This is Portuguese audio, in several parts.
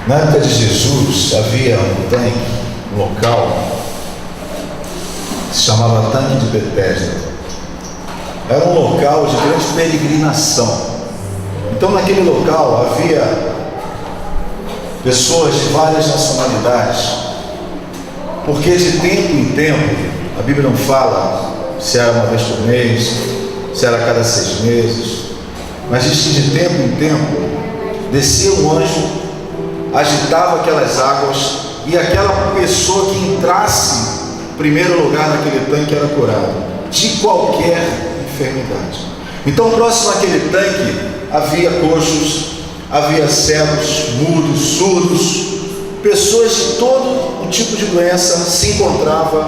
Na época de Jesus havia um tanque, um local, que se chamava Tanque de Betesda. Era um local de grande peregrinação. Então naquele local havia pessoas de várias nacionalidades, porque de tempo em tempo, a Bíblia não fala se era uma vez por mês, se era a cada 6 meses, mas diz que de tempo em tempo descia um anjo, agitava aquelas águas, e aquela pessoa que entrasse em primeiro lugar naquele tanque era curada de qualquer enfermidade. Então próximo àquele tanque havia coxos, havia cegos, mudos, surdos, pessoas de todo o tipo de doença se encontrava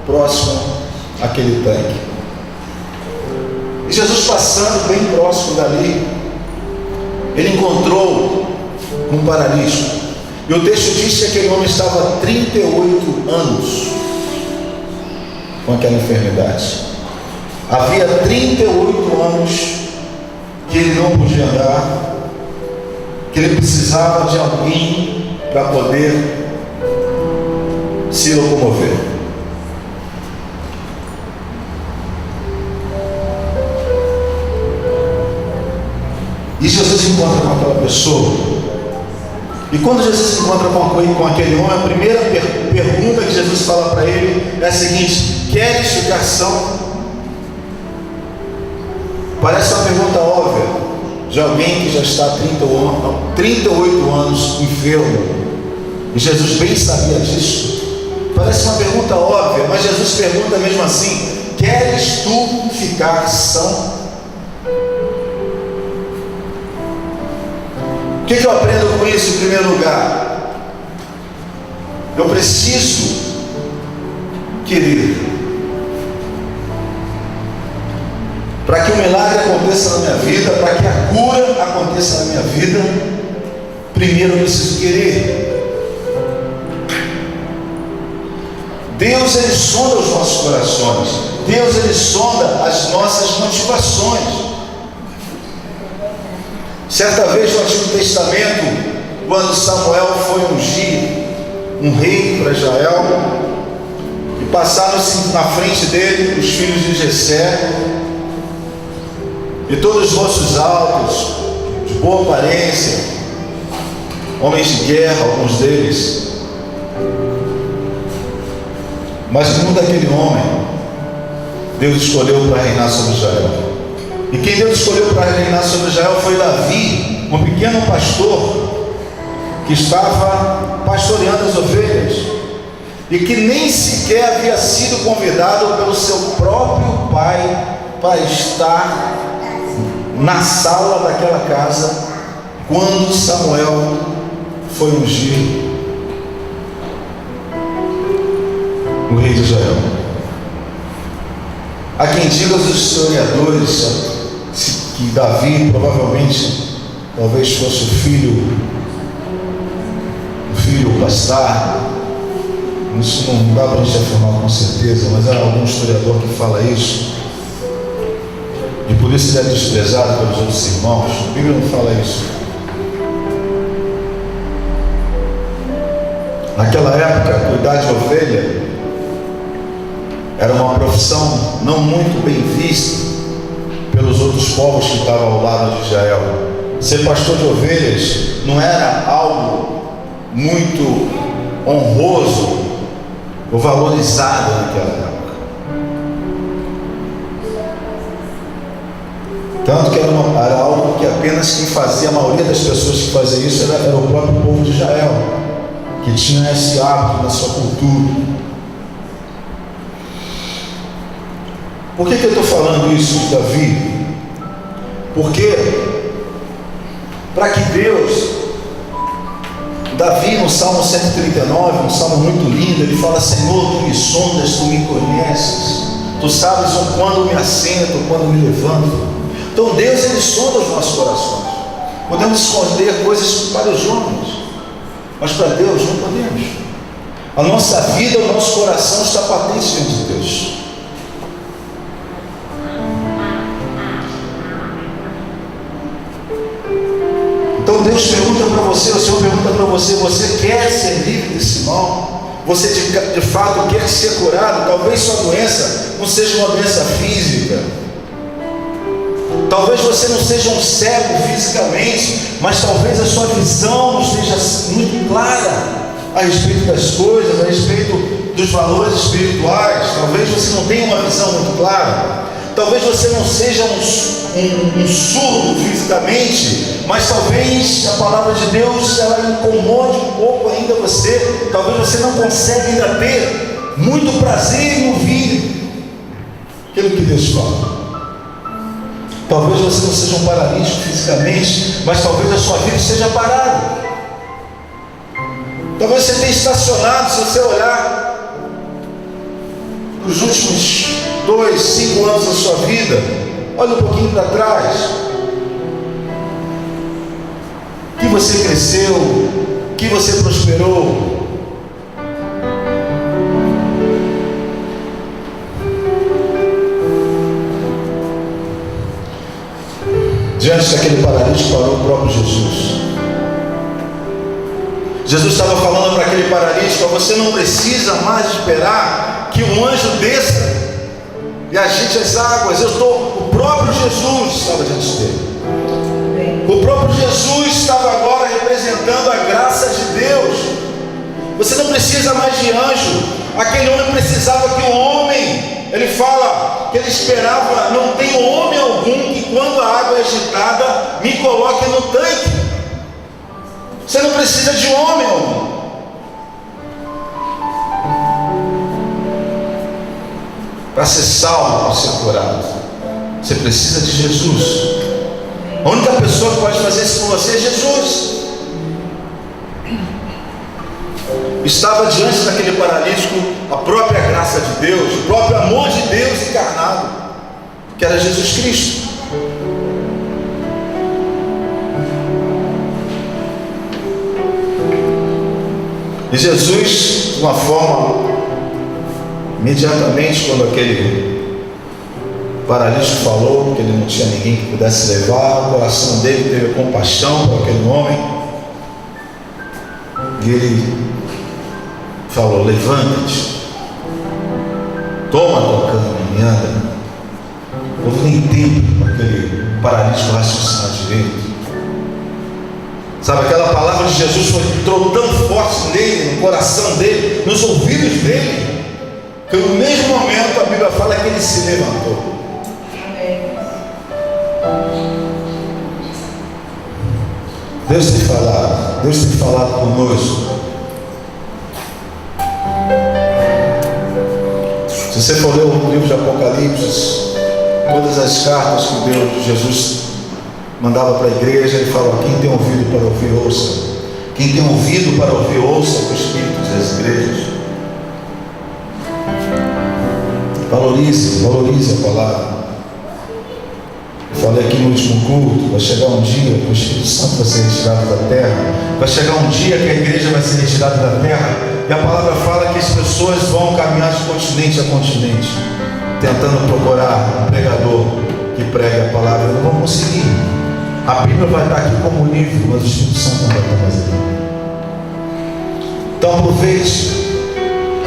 próximo àquele tanque. E Jesus, passando bem próximo dali, ele encontrou um paralítico, e o texto diz que aquele homem estava há 38 anos com aquela enfermidade. Havia 38 anos que ele não podia andar, que ele precisava de alguém para poder se locomover. E Jesus encontra com aquela pessoa. E quando Jesus encontra com aquele homem, a primeira pergunta que Jesus fala para ele é a seguinte: queres ficar são? Parece uma pergunta óbvia de alguém que já está há 38 anos enfermo, e Jesus bem sabia disso. Parece uma pergunta óbvia, mas Jesus pergunta mesmo assim: queres tu ficar são? O que eu aprendo com isso? Em primeiro lugar, eu preciso querer. Para que o milagre aconteça na minha vida, para que a cura aconteça na minha vida, primeiro eu preciso querer. Deus, ele sonda os nossos corações. Deus, ele sonda as nossas motivações. Certa vez no Antigo Testamento, quando Samuel foi ungir um rei para Israel, e passaram-se na frente dele os filhos de Jessé, e todos moços altos, de boa aparência, homens de guerra, alguns deles. Mas nenhum daquele homem Deus escolheu para reinar sobre Israel. E quem Deus escolheu para reinar sobre Israel foi Davi, um pequeno pastor que estava pastoreando as ovelhas, e que nem sequer havia sido convidado pelo seu próprio pai para estar na sala daquela casa quando Samuel foi ungir o rei de Israel. Há quem diga, os historiadores, que Davi provavelmente, talvez fosse o filho bastardo. Isso não dá para a gente afirmar com certeza, mas há algum historiador que fala isso, e por isso ele é desprezado pelos outros irmãos. A Bíblia não fala isso. Naquela época, cuidar de ovelha era uma profissão não muito bem vista pelos outros povos que estavam ao lado de Israel. Ser pastor de ovelhas não era algo muito honroso ou valorizado naquela época. Tanto que era algo que apenas quem fazia, a maioria das pessoas que faziam isso era o próprio povo de Israel, que tinha esse hábito na sua cultura. Por que eu estou falando isso de Davi? Porque, para que Davi no Salmo 139, um salmo muito lindo, ele fala: Senhor, tu me sondas, tu me conheces, tu sabes quando me assento, quando me levanto. Então Deus, ele sonda os nossos corações. Podemos esconder coisas para os homens, mas para Deus não podemos. A nossa vida, o nosso coração está patente diante de Deus. Então Então Deus pergunta para você, o Senhor pergunta para você: você quer ser livre desse mal? Você de fato quer ser curado? Talvez sua doença não seja uma doença física, talvez você não seja um cego fisicamente, mas talvez a sua visão não esteja muito clara a respeito das coisas, a respeito dos valores espirituais. Talvez você não tenha uma visão muito clara, talvez você não seja um surdo fisicamente, mas talvez a palavra de Deus ela incomode um pouco ainda você. Talvez você não consiga ainda ter muito prazer em ouvir aquilo que Deus fala. Talvez você não seja um paralítico fisicamente, mas talvez a sua vida esteja parada. Talvez você tenha estacionado. Se você olhar os últimos 2, 5 anos da sua vida, olha um pouquinho para trás, que você cresceu, que você prosperou. Diante daquele paralítico parou o próprio Jesus. Jesus estava falando para aquele paralítico: você não precisa mais esperar que um anjo desça e agite as águas. O próprio Jesus estava diante dele. O próprio Jesus estava agora representando a graça de Deus. Você não precisa mais de anjo. Aquele homem precisava que um homem, ele fala que ele esperava: não tem homem algum que quando a água é agitada me coloque no tanque. Você não precisa de homem algum. Para ser salvo, para ser curado, você precisa de Jesus. A única pessoa que pode fazer isso por você é Jesus. Estava diante daquele paralítico a própria graça de Deus, o próprio amor de Deus encarnado, que era Jesus Cristo. E Jesus, de uma forma, imediatamente quando aquele paralítico falou que ele não tinha ninguém que pudesse levar, o coração dele teve compaixão por aquele homem, e ele falou: levanta-te, toma a tua cama e anda. Houve nem tempo para aquele paralítico raciocinar direito. Sabe, aquela palavra de Jesus entrou tão forte nele, no coração dele, nos ouvidos dele, que no mesmo momento a Bíblia fala que ele se levantou. Deus tem falado conosco. Se você for ler o livro de Apocalipse, todas as cartas que Jesus mandava para a igreja, ele fala: quem tem ouvido para ouvir, ouça. Quem tem ouvido para ouvir, ouça o Espírito das igrejas. Valorize a palavra. Eu falei aqui no último culto: vai chegar um dia que o Espírito Santo vai ser retirado da terra. Vai chegar um dia que a igreja vai ser retirada da terra. E a palavra fala que as pessoas vão caminhar de continente a continente, tentando procurar um pregador que pregue a palavra. Não vão conseguir. A Bíblia vai estar aqui como livro, mas o Espírito Santo não vai estar mais aqui. Então aproveite.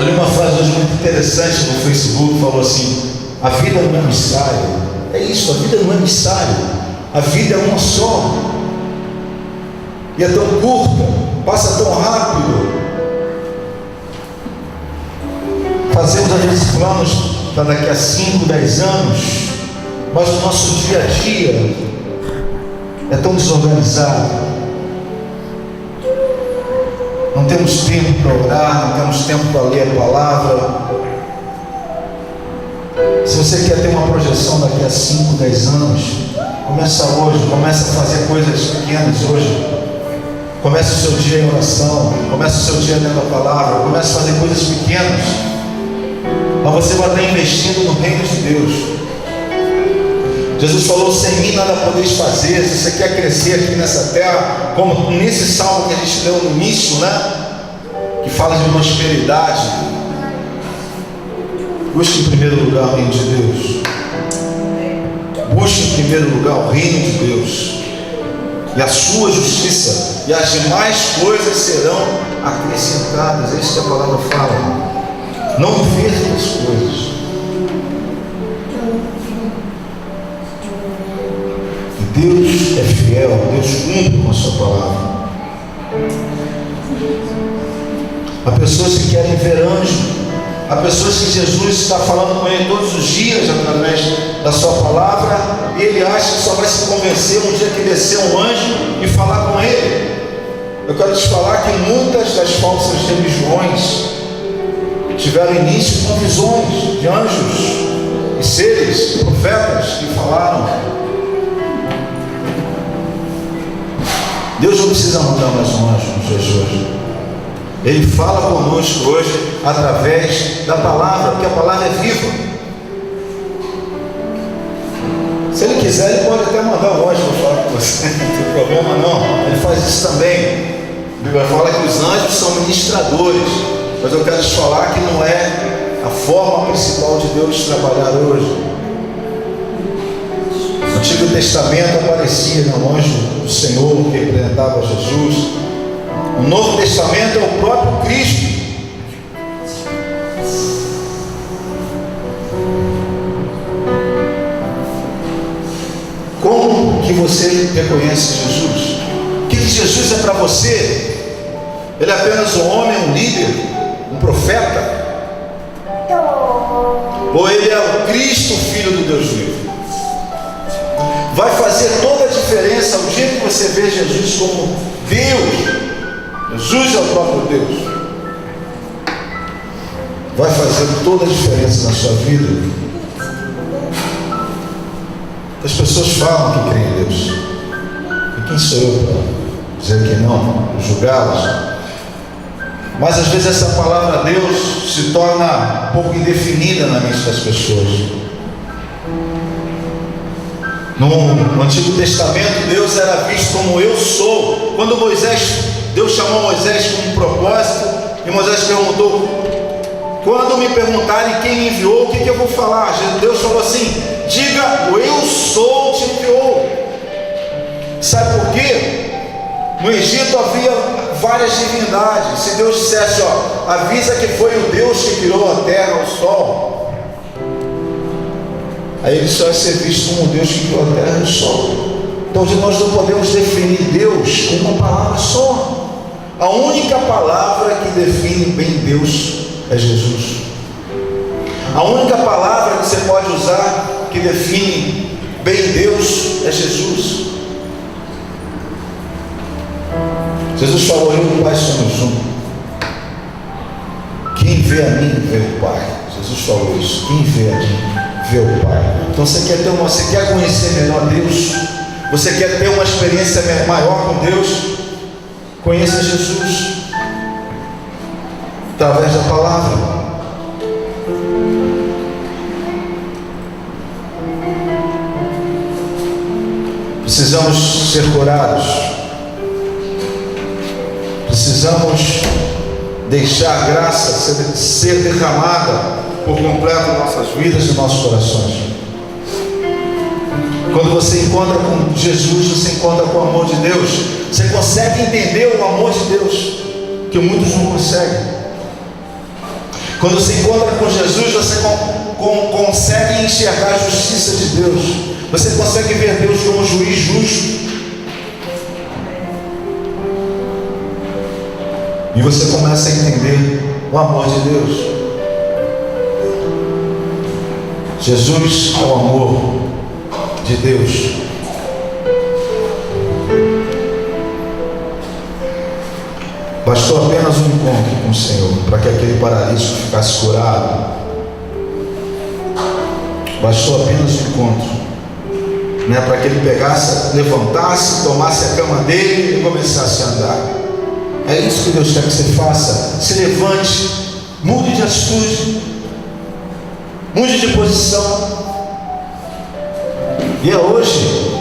Olha uma frase hoje muito interessante no Facebook, falou assim: a vida não é missário. É isso, a vida não é missário. A vida é uma só. E é tão curta, passa tão rápido. Fazemos às vezes planos para daqui a 5, 10 anos, mas o nosso dia a dia é tão desorganizado. Não temos tempo para orar, não temos tempo para ler a palavra. Se você quer ter uma projeção daqui a 5, 10 anos, começa hoje, começa a fazer coisas pequenas hoje. Começa o seu dia em oração, começa o seu dia lendo a palavra, começa a fazer coisas pequenas, mas você vai estar investindo no reino de Deus. Jesus falou: sem mim nada podeis fazer. Se você quer crescer aqui nessa terra, como nesse salmo que a gente leu no início, né? Que fala de prosperidade, busque em primeiro lugar o reino de Deus. Busque em primeiro lugar o reino de Deus. e a sua justiça, e as demais coisas serão acrescentadas. É isso que a palavra fala. Não inverta as coisas. E Deus é fiel, Deus cumpre com a sua palavra. Há pessoas que querem ver anjo, há pessoas que Jesus está falando com ele todos os dias através da sua palavra, e ele acha que só vai se convencer um dia que descer um anjo e falar com ele. Eu quero te falar que muitas das falsas religiões tiveram início com visões de anjos e seres, profetas que falaram. Deus não precisa mandar mais um anjo nos dias de hoje. Ele fala conosco hoje através da palavra, porque a palavra é viva. Se ele quiser, ele pode até mandar um anjo para falar com você, não tem problema não. Ele faz isso também. A Bíblia fala que os anjos são ministradores, mas eu quero te falar que não é a forma principal de Deus trabalhar hoje. No Antigo Testamento aparecia no anjo do Senhor que representava Jesus. O Novo Testamento é o próprio Cristo. Como que você reconhece Jesus? O que Jesus é para você? Ele é apenas um homem, um líder, um profeta? Ou ele é o Cristo, Filho do Deus vivo? Vai fazer toda a diferença o dia que você vê Jesus como Deus. Jesus é o próprio Deus. Vai fazer toda a diferença na sua vida. As pessoas falam que creem em Deus. E quem sou eu para dizer que não, julgá-las? Mas às vezes essa palavra Deus se torna um pouco indefinida na mente das pessoas. No Antigo Testamento, Deus era visto como eu sou. Quando Deus chamou Moisés com um propósito, e Moisés perguntou: quando me perguntarem quem me enviou, o que eu vou falar? Deus falou assim: diga, o eu sou te enviou. Sabe por quê? No Egito havia várias divindades. Se Deus dissesse, avisa que foi o Deus que criou a terra, o sol, aí ele só ia ser visto como um Deus que criou a terra e o sol. Então nós não podemos definir Deus com uma palavra só. A única palavra que define bem Deus é Jesus. A única palavra que você pode usar que define bem Deus é Jesus. Jesus falou: eu e o Pai somos um. Quem vê a mim vê o Pai. Jesus falou isso. Quem vê a mim vê o Pai. Então você quer conhecer melhor Deus? Você quer ter uma experiência maior com Deus? Conheça Jesus através da palavra. Precisamos ser curados. Precisamos deixar a graça ser derramada por completo em nossas vidas e nossos corações. Quando você encontra com Jesus, você encontra com o amor de Deus. Você consegue entender o amor de Deus, que muitos não conseguem. Quando você encontra com Jesus, você consegue enxergar a justiça de Deus. Você consegue ver Deus como juiz justo. E você começa a entender o amor de Deus. Jesus é o amor de Deus. Bastou apenas um encontro com o Senhor para que aquele paralítico ficasse curado. Bastou apenas um encontro, para que ele pegasse, levantasse, tomasse a cama dele e começasse a andar. É isso que Deus quer que você faça. Se levante, mude de atitude, mude de posição. E é hoje,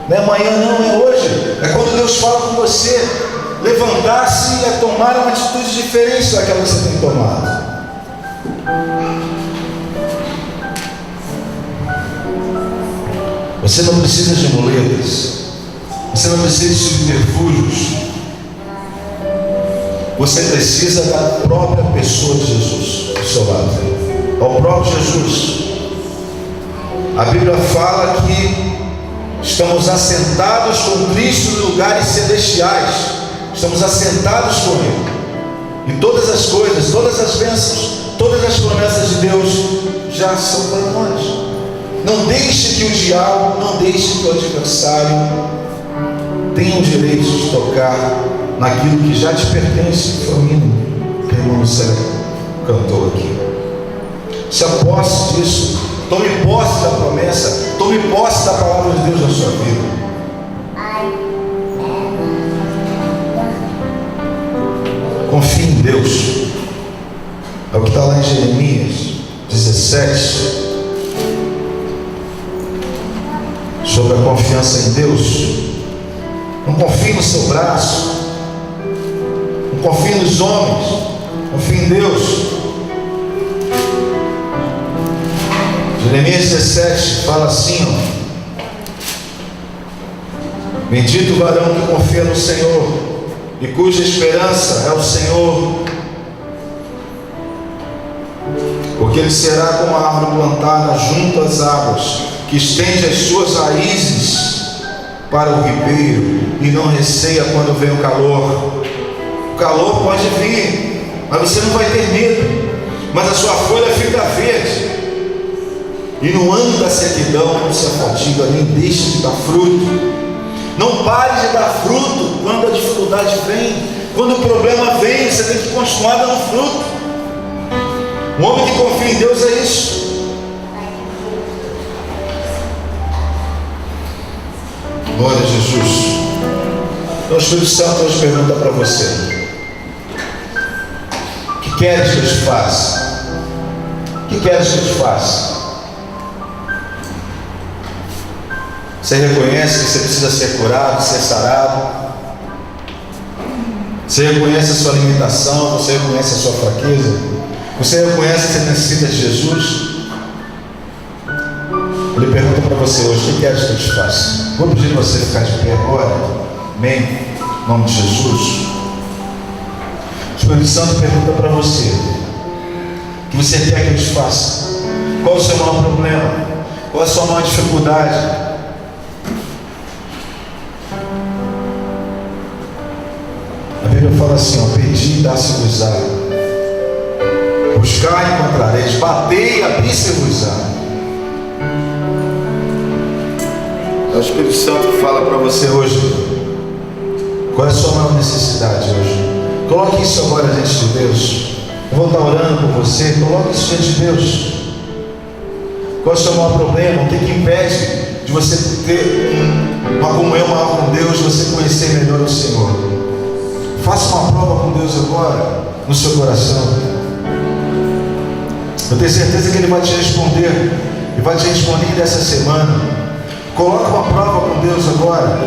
não é amanhã, não, é hoje. É quando Deus fala com você, levantar-se e tomar uma atitude diferente daquela que você tem tomado. Você não precisa de muletas. Você não precisa de subterfúgios. Você precisa da própria pessoa de Jesus do seu lado, ao próprio Jesus. A Bíblia fala que estamos assentados com Cristo em lugares celestiais. Estamos assentados com Ele. E todas as coisas, todas as bênçãos, todas as promessas de Deus já são para nós. Não deixe que o diabo, não deixe que o adversário tenha o direito de tocar naquilo que já te pertence. Foi o mínimo que o irmão Célio cantou aqui. Se aposte disso. Tome posse da promessa. Tome posse da palavra de Deus na sua vida. Confie em Deus. É o que está lá em Jeremias 17, sobre a confiança em Deus. Não confie no seu braço, não confie nos homens, confie em Deus. Jeremias 17 fala assim, bendito o varão que confia no Senhor e cuja esperança é o Senhor, porque ele será como a árvore plantada junto às águas, que estende as suas raízes para o ribeiro e não receia quando vem o calor. O calor pode vir, mas você não vai ter medo, mas a sua folha fica verde. E no ano da sequidão não se afadiga, nem deixe de dar fruto. Não pare de dar fruto quando a dificuldade vem, quando o problema vem. Você tem que continuar dando fruto. Um homem que confia em Deus é isso. Glória a Jesus. Então o Espírito Santo hoje pergunta para você: o que queres que eu te faça? O que queres que eu te faça? Você reconhece que você precisa ser curado, ser sarado? Você reconhece a sua limitação? Você reconhece a sua fraqueza? Você reconhece que você necessita de Jesus? Ele pergunta para você hoje: o que queres que eu te faça? Vou pedir para você ficar de pé agora. Amém? Em nome de Jesus. O Espírito Santo pergunta para você: o que você quer que eu te faça? Qual é o seu maior problema? Qual é a sua maior dificuldade? A Bíblia fala assim: pedi e dá-se-vos-á, buscar e encontrareis, batei e abri-se-vos-á. É o Espírito Santo que fala para você hoje. Qual é a sua maior necessidade hoje? Coloque isso agora diante de Deus. Eu vou estar orando por você. Coloque isso diante de Deus. Qual é o seu maior problema? O que impede de você ter uma comunhão maior com Deus, de você conhecer melhor o Senhor? Faça uma prova com Deus agora, no seu coração. Eu tenho certeza que Ele vai te responder, e vai te responder dessa semana. Coloque uma prova com Deus agora.